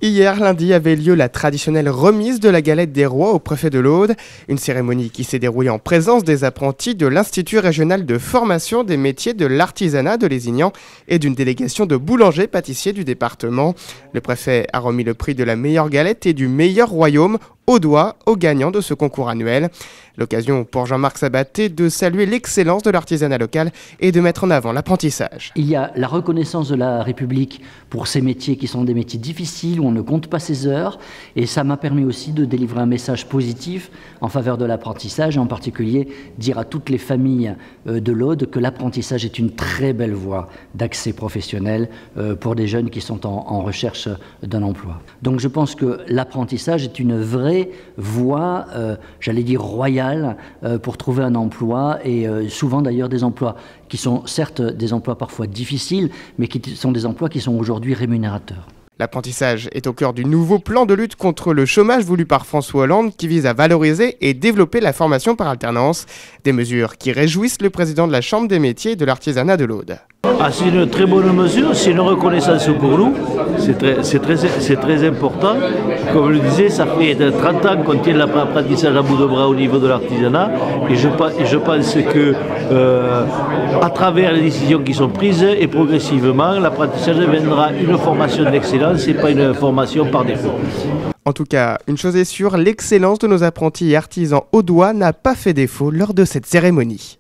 Hier, lundi, avait lieu la traditionnelle remise de la galette des rois au préfet de l'Aude, une cérémonie qui s'est déroulée en présence des apprentis de l'Institut régional de formation des métiers de l'artisanat de Lézignan et d'une délégation de boulangers-pâtissiers du département. Le préfet a remis le prix de la meilleure galette et du meilleur royaume audois aux gagnants de ce concours annuel. L'occasion pour Jean-Marc Sabaté de saluer l'excellence de l'artisanat local et de mettre en avant l'apprentissage. Il y a la reconnaissance de la République pour ces métiers qui sont des métiers difficiles où on ne compte pas ses heures, et ça m'a permis aussi de délivrer un message positif en faveur de l'apprentissage, et en particulier dire à toutes les familles de l'Aude que l'apprentissage est une très belle voie d'accès professionnel pour des jeunes qui sont en recherche d'un emploi. Donc je pense que l'apprentissage est une vraie voie, j'allais dire royale, pour trouver un emploi, et souvent d'ailleurs des emplois qui sont certes des emplois parfois difficiles, mais qui sont des emplois qui sont aujourd'hui rémunérateurs. L'apprentissage est au cœur du nouveau plan de lutte contre le chômage voulu par François Hollande qui vise à valoriser et développer la formation par alternance. Des mesures qui réjouissent le président de la Chambre des métiers et de l'artisanat de l'Aude. C'est une très bonne mesure, c'est une reconnaissance pour nous, c'est très important. Comme je le disais, ça fait 30 ans qu'on tient l'apprentissage à bout de bras au niveau de l'artisanat, et je pense que à travers les décisions qui sont prises, et progressivement, l'apprentissage deviendra une formation d'excellence et pas une formation par défaut. En tout cas, une chose est sûre, l'excellence de nos apprentis et artisans audois n'a pas fait défaut lors de cette cérémonie.